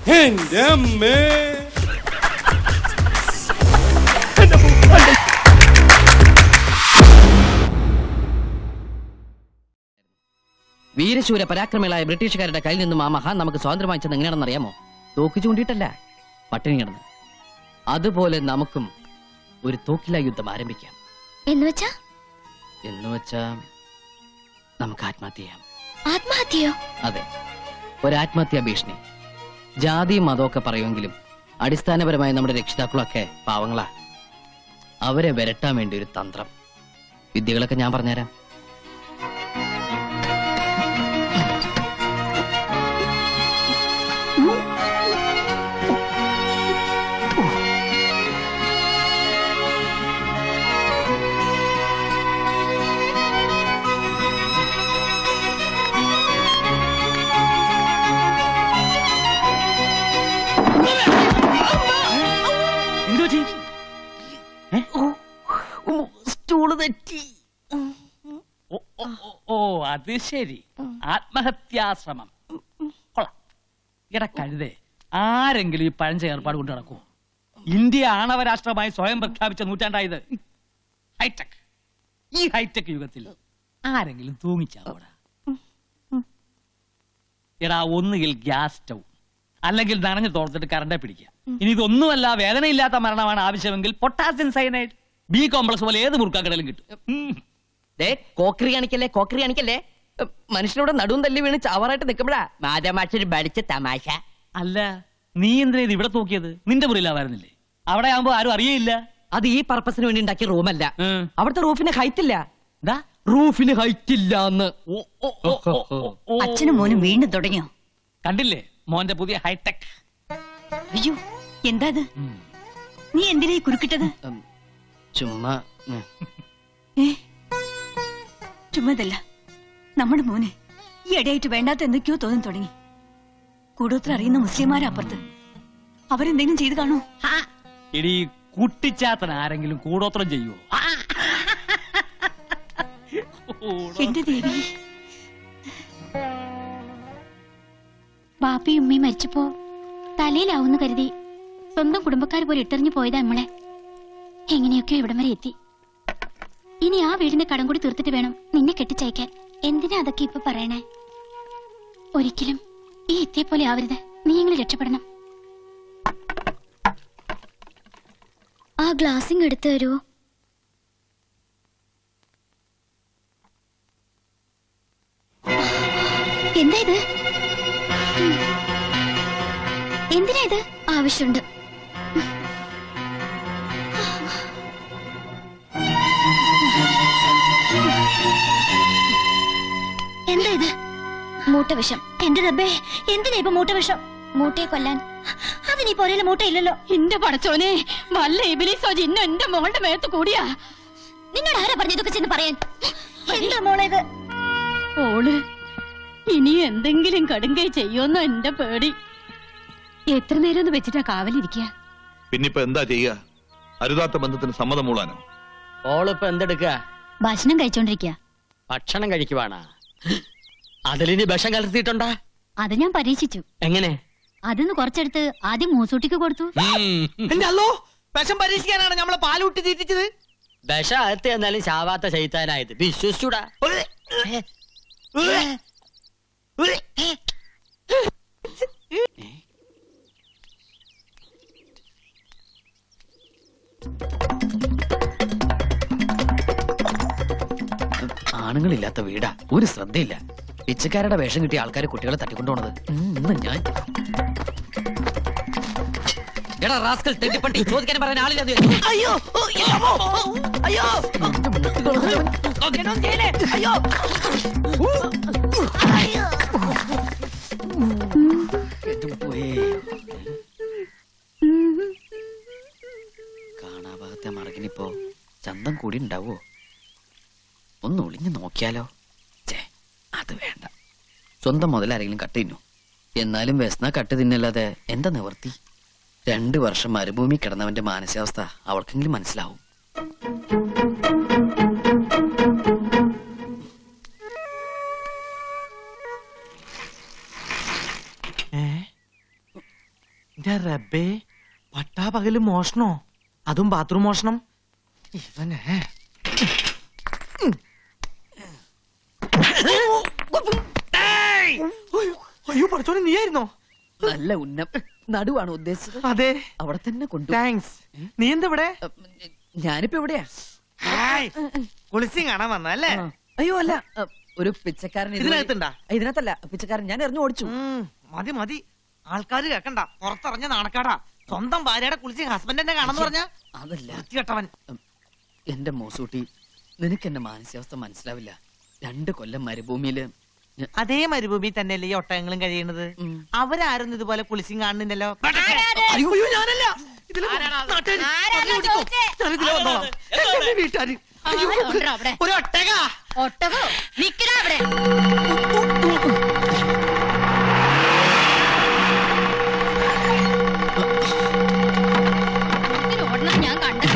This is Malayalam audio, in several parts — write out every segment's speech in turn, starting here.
എന്റെ അമ്മേ. വീരശൂര പരാക്രമികളായ ബ്രിട്ടീഷുകാരുടെ കയ്യിൽ നിന്നും ആ മഹാൻ നമുക്ക് സ്വാതന്ത്ര്യം വാങ്ങിച്ചത് എങ്ങനെയാണെന്ന് അറിയാമോ? തോക്ക് ചൂണ്ടിയിട്ടല്ല, പട്ടിണി കിടന്ന്. അതുപോലെ നമുക്കും ഒരു തോക്കില യുദ്ധം ആരംഭിക്കാം. എന്നുവെച്ചാ നമുക്ക് ആത്മഹത്യ ചെയ്യാം. ആത്മഹത്യയോ? അതെ, ഒരാത്മഹത്യാ ഭീഷണി. ജാതിയും മതമൊക്കെ പറയുമെങ്കിലും അടിസ്ഥാനപരമായി നമ്മുടെ രക്ഷിതാക്കളൊക്കെ പാവങ്ങളാ. അവരെ വരട്ടാൻ വേണ്ടി ഒരു തന്ത്രം. വിദ്യകളൊക്കെ ഞാൻ പറഞ്ഞുതരാം. ഓ അത് ശരി, ആത്മഹത്യാശ്രമം. കൊള്ളാം. ഇട കഴുതേ, ആരെങ്കിലും ഈ പഴഞ്ച ഏർപ്പാട് കൊണ്ട് നടക്കൂ? ഇന്ത്യ ആണവ രാഷ്ട്രമായി സ്വയം പ്രഖ്യാപിച്ച നൂറ്റാണ്ടായത്. ഹൈടെക്. ഈ ഹൈടെക് യുഗത്തിൽ ആരെങ്കിലും തൂങ്ങിച്ചാവൂടാ? എടാ, ഒന്നുകിൽ ഗ്യാസ് സ്റ്റൗ, അല്ലെങ്കിൽ നനഞ്ഞു തോർത്തിട്ട് കറണ്ടെ പിടിക്കുക. ഇനി ഇതൊന്നുമല്ല, വേദനയില്ലാത്ത മരണമാണ് ആവശ്യമെങ്കിൽ പൊട്ടാസ്യം സയനൈഡ്, ബി കോംപ്ലക്സ് പോലെ ഏത് മുറുക്കാക്കടലും കിട്ടും. കോക്കറി കാണിക്കല്ലേ. മനുഷ്യനോട് നടുവും തല്ലി വീണ് ചാവാറായിട്ട് നിൽക്കുമ്പോഴാ മാതാമാക്ഷര് പഠിച്ച തമാശ. അല്ല, നീ എന്തിനാ ഇത് ഇവിടെ തൂക്കിയത്? നിന്റെ മുറിയിലാവായിരുന്നില്ലേ? അവിടെ ആവുമ്പോ ആരും അറിയയില്ല. അത് ഈ പർപ്പസിന് വേണ്ടി ഉണ്ടാക്കിയ റൂമല്ല. അവിടുത്തെ റൂഫിന് ഹൈറ്റ് ഇല്ല. റൂഫിന് ഹൈറ്റ് ഇല്ല. അച്ഛനും മോനും വീണ്ടും തുടങ്ങിയോ? കണ്ടില്ലേ മോന്റെ പുതിയ ഹൈടെക്? അയ്യോ, എന്താ നീ എന്തിനാ കുറുക്കിട്ടത്? ചുമ്മാ ചുമ്മാതല്ല, നമ്മുടെ മോന് ഈ ഇടയായിട്ട് വേണ്ടാത്ത എന്തൊക്കെയോ തോന്നി തുടങ്ങി. കൂടോത്ര അറിയുന്ന മുസ്ലിംമാരപ്പുറത്ത്, അവരെന്തെങ്കിലും ചെയ്ത് കാണോ? ഇനി കുട്ടിച്ചാത്തൻ ആരെങ്കിലും കൂടോത്രം ചെയ്യുവോ? എന്റെ ദേവി, ബാപ്പയും ഉമ്മയും മരിച്ചപ്പോ തലയിലാവുന്ന കരുതി സ്വന്തം കുടുംബക്കാർ പോലെ ഇട്ടെറിഞ്ഞു പോയതാ നമ്മളെ. എങ്ങനെയൊക്കെ ഇവിടം വരെ എത്തി. ഇനി ആ വീടിന്റെ കടം കൂടി തീർത്തിട്ട് വേണം നിന്നെ കെട്ടിച്ചയക്കാൻ. എന്തിനാ അതൊക്കെ ഇപ്പൊ പറയണേ? ഒരിക്കലും ഈ എത്തിയെ പോലെ ആവരുത്. നീ എങ്ങനെ രക്ഷപ്പെടണം. ആ ഗ്ലാസിങ് എടുത്തു തരുമോ? എന്താ ഇത്? എന്തിനാ ഇത്? ആവശ്യമുണ്ട്. എന്താ ഇത്? മൂട്ടവിഷം. എന്റെ റബ്ബേ, എന്തിനാ ഇപ്പൊ മൂട്ടവിഷം? മൂട്ടയെ കൊല്ലാൻ. അതിനീ പോരയിലെ മൂട്ടയില്ലല്ലോ. എന്റെ പടച്ചോനെ, വല്ല ഇബിലിസോ ജിന്നോ എന്റെ മോളുടെ മേത്ത് കൂടിയാ. നിന്നോട് ആരാ പറഞ്ഞു ഇതൊക്കെ ചെന്ന് പറയാൻ? എന്താ മോളെ ഇത്? ഓള് ഇനി എന്തെങ്കിലും കടുങ്കൈ ചെയ്യുമെന്നോ എന്റെ പേടി. എത്ര നേരം ഒന്ന് വെച്ചിട്ടാ കാവലിരിക്കുക? പിന്നിപ്പോ എന്താ ചെയ്യുക? അരുതാത്ത ബന്ധത്തിന് സമ്മതം മൂളാനോ? ഓളിപ്പോ എന്തെടുക്കുക? ഭക്ഷണം കഴിച്ചോണ്ടിരിക്കുക. ഭക്ഷണം കഴിക്കുവാണാ? അതിലിനി വിഷം കലർത്തിയിട്ടുണ്ടാ? അത് ഞാൻ പരീക്ഷിച്ചു. എങ്ങനെ? അതിന്ന് കുറച്ചെടുത്ത് ആദ്യം മൂസൂട്ടിക്ക് കൊടുത്തു. വിഷം പരീക്ഷിക്കാനാണ് നമ്മളെ പാലൂട്ടി തീറ്റിച്ചത്. വിഷം അകത്ത് എന്നാലും ചാവാത്ത ശൈത്താനായത് വിശ്വസിച്ചൂടാ. ആണുങ്ങളില്ലാത്ത വീടാ, ഒരു ശ്രദ്ധയില്ല. പിച്ചക്കാരുടെ വേഷം കിട്ടിയ ആൾക്കാരെ കുട്ടികളെ തട്ടിക്കൊണ്ടുപോണത്. ഇന്ന് ഞാൻ എടാ റാസ്കൽ തെറ്റിപ്പട്ടി, ചോദിക്കാൻ പറയാൻ ആളില്ല. അയ്യോ അയ്യോ കാണാഭാഗത്തെ മറകിനിപ്പോ ചന്തം കൂടി ഉണ്ടാവോ? ഒന്ന് ഒളിഞ്ഞു നോക്കിയാലോ? അത് വേണ്ട, സ്വന്തം മുതലാരെങ്കിലും കട്ട് തിന്നു. എന്നാലും വ്യസന കട്ട് തിന്നല്ലാതെ എന്താ നിവർത്തി? 2 വർഷം മരുഭൂമി കിടന്നവന്റെ മാനസികാവസ്ഥ അവൾക്കെങ്കിലും മനസ്സിലാവും. എന്റെ റബ്ബേ, പട്ടാ പകല് മോഷണോ? അതും ബാത്റൂം മോഷണം. ഇവനെ അയ്യോ പഠിച്ചോനെ, നീയായിരുന്നോ? നല്ല ഉന്നം നടുവാണ് ഉദ്ദേശിച്ചത്. അതെ, അവിടെ തന്നെ കൊണ്ടു. താങ്ക്സ്. നീ എന്താ ഇവിടെ? ഞാനിപ്പോ എവിടെയാ? കുളിച്ചും കാണാൻ വന്നല്ലേ? അയ്യോ അല്ല, ഒരു പിച്ചക്കാരൻ ഇതിനകത്തുണ്ടാ? ഇതിനകത്തല്ല, പിച്ചക്കാരൻ ഞാൻ എറിഞ്ഞു ഓടിച്ചു. മതി മതി, ആൾക്കാര് കേക്കണ്ട. പുറത്തിറങ്ങിയ നാണക്കാടാ. സ്വന്തം ഭാര്യയുടെ കുളിച്ച് ഹസ്ബൻഡിനെ കാണാന്ന് പറഞ്ഞ അതല്ല കേട്ടവൻ. എന്റെ മോസൂട്ടി, നിനക്ക് എന്റെ മാനസികാവസ്ഥ മനസ്സിലാവില്ല. 2 കൊല്ലം മരുഭൂമിയില് അതേ മരുഭൂമി തന്നെയല്ലേ ഈ ഒട്ടകങ്ങളും കഴിയണത്? അവരാരും ഇതുപോലെ കുളിച്ചും കാണുന്നില്ലല്ലോ. അയ്യോ ഞാനല്ല. വീട്ടുകാര് ഒരു ഒട്ടക. ഒട്ടകോ നിക്കടാ അവിടെ. ഓടണം ഞാൻ കണ്ടു.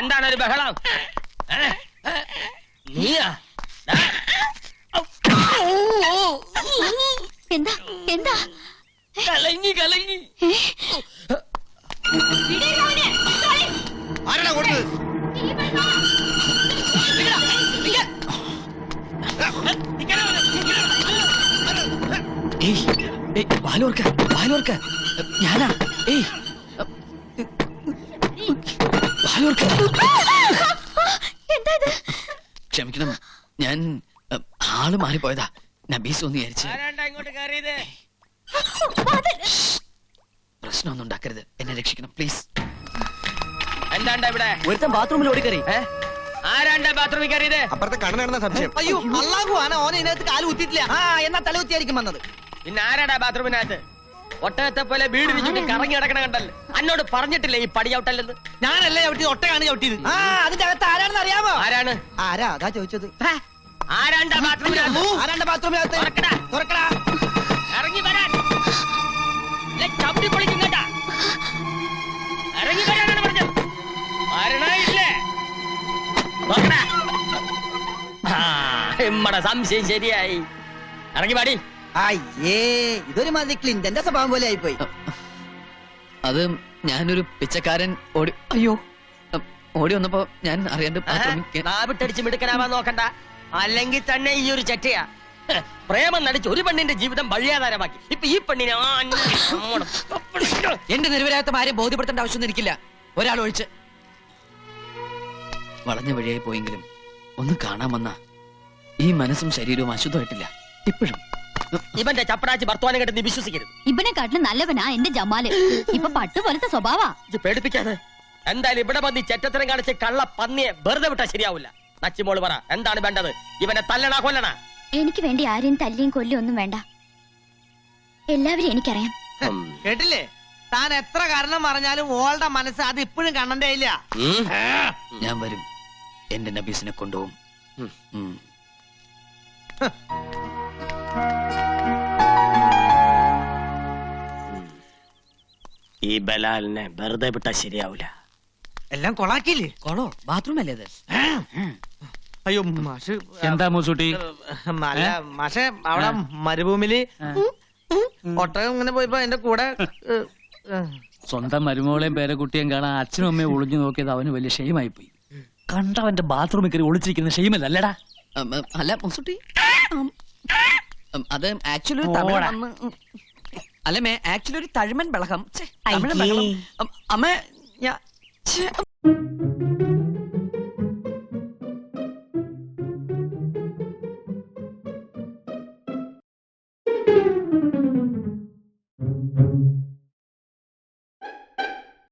എന്താണ് ഒരു ബഹളം? നീയാ? എന്താ എന്താ കലങ്ങി ആരാടാ കൊടുത്തത്? ബാലോർക്ക ഞാനാ. എന്താ ഇത്? ക്ഷമിക്കണം, ഞാൻ ആള് മാറിപ്പോയതാ. നബീസ് ഒന്ന് വിചാരിച്ച്. ഇങ്ങോട്ട് കയറിയത്? പ്രശ്നമൊന്നും ഉണ്ടാക്കരുത്, എന്നെ രക്ഷിക്കണം പ്ലീസ്. എന്താണ്ടാ ഇവിടെ? ഒരുത്തൻ ബാത്റൂമിൽ ഓടിക്കറി. ആരാണ്ടാ ബാത്റൂമിൽ കയറിയത്? അപ്പുറത്തെ കണ്ണനാണെന്ന സംശയം. അയ്യോ അള്ളാഹു ആന ഓനെ ഇതിനകത്ത് കാല് കുത്തിയിട്ടില്ല. എന്നാ തലകുത്തിയായിരിക്കും വന്നത്. പിന്നെ ആരാടാ ബാത്റൂമിനകത്ത്? ഒട്ടകത്തെ പോലെ വീട് വെച്ചിട്ട് കറങ്ങി നടക്കണ കണ്ടല്ലോ. എന്നോട് പറഞ്ഞിട്ടില്ലേ ഈ പടി ചവിട്ടല്ലെന്ന്? ഞാനല്ലേ ചവിട്ടിയത്, ഒട്ടകാണ് ചവിട്ടിയത്. അതിന്റെ അകത്ത് ആരാണെന്ന് അറിയാമോ? ആരാണ്? ആരാ അതാ ചോദിച്ചത്. ആരാണ്ടാ ബാത്റൂമിനകത്ത്? ആരാണ്ട് ബാത്റൂമിനകത്ത്? തുറക്കടാ. ഇറങ്ങി വരാൻ. ചവിട്ടി പൊളിക്കും കേട്ടാ. ഇറങ്ങി വരാനാണ് പറഞ്ഞത്. മരണമില്ലേ? നമ്മടെ സംശയം ശരിയായി. ഇറങ്ങി പാടി. അയ്യേ, ഇതൊരു മാതിരി ക്ലിന്റന്റെ സ്വഭാവം പോലെ ആയിപ്പോയി. അത് ഞാനൊരു പിച്ചക്കാരൻ ഓടി വന്നപ്പോ ഞാൻ അറിയാണ്ട് ബാത്റൂമിൽ നാവിട്ടടിച്ച് മിടുക്കനാവാൻ നോക്കണ്ട. അല്ലെങ്കിൽ തന്നെ ഈ ഒരു ചെറ്റയാ. പ്രേമം നടിച്ച് ഒരു പെണ്ണിന്റെ ജീവിതം വഴിയാധാരമാക്കി. ഇപ്പൊ ഈ പെണ്ണിനെ എന്റെ നിരവരാത്ത ഭാര്യ ബോധ്യപ്പെടുത്തേണ്ട ആവശ്യമൊന്നും എനിക്കില്ല. ഒരാൾ ഒഴിച്ച് വളഞ്ഞ വഴിയായി പോയെങ്കിലും ഒന്ന് കാണാൻ വന്ന ഈ മനസ്സും ശരീരവും അശുദ്ധമായിട്ടില്ല ഇപ്പോഴും. ഇവന്റെ ചപ്പടാച്ചി ഭർത്താനം കേട്ട് നീ വിശ്വസിക്കരുത്. ഇവനെ കാട്ടിലും നല്ലവനാ എന്റെ ജമാല്. ഇപ്പൊ പട്ടുപോലത്തെ സ്വഭാവാ. ഇത് പേടിപ്പിക്കാതെ. എന്തായാലും ഇവിടെ വന്ന് ചെറ്റത്തരം കാണിച്ച് കള്ള പന്നിയെ വെറുതെ വിട്ടാ ശരിയാവില്ല. നച്ചിമോള് പറ, എന്താണ് വേണ്ടത്? ഇവനെ തല്ലണ കൊല്ലണ? എനിക്ക് വേണ്ടി ആരെയും തല്ലിയും കൊല്ലിയും ഒന്നും വേണ്ട. എല്ലാവരും എനിക്കറിയാം. കേട്ടില്ലേ? താൻ എത്ര കാരണം പറഞ്ഞാലും ഓളുടെ മനസ്സ് അത് ഇപ്പോഴും കണ്ണന്റെ ഇല്ല. ഞാൻ വരും, എന്റെ നബീസിനെ കൊണ്ടുപോകും. ഈ ബലാലിനെ വെറുതെ വിട്ടാ ശരിയാവില്ല. എല്ലാം കൊളാക്കിയില്ലേ? കൊളോ ബാത്റൂം അല്ലേ അത്? അയ്യോ മാഷ്, എന്താ മൂസൂട്ടി? അല്ല മാഷെ, അവിടെ മരുഭൂമിയില് ഒട്ടകം ഇങ്ങനെ പോയപ്പോ എന്റെ കൂടെ സ്വന്തം മരുമോളെയും പേരക്കുട്ടിയും കാണാൻ അച്ഛനും അമ്മയും ഒളിഞ്ഞു നോക്കിയത് അവന് വലിയ ഷെയിമായി പോയി. കണ്ടവന്റെ ബാത്റൂമിൽ കയറി ഒളിച്ചിരിക്കുന്ന ഷെയിമല്ലല്ലടാ. അല്ല മുസുട്ടി, അത് ആക്ച്വലി അല്ല ആക്ച്വലി ഒരു തഴുമൻ ബളകം. അമ്മ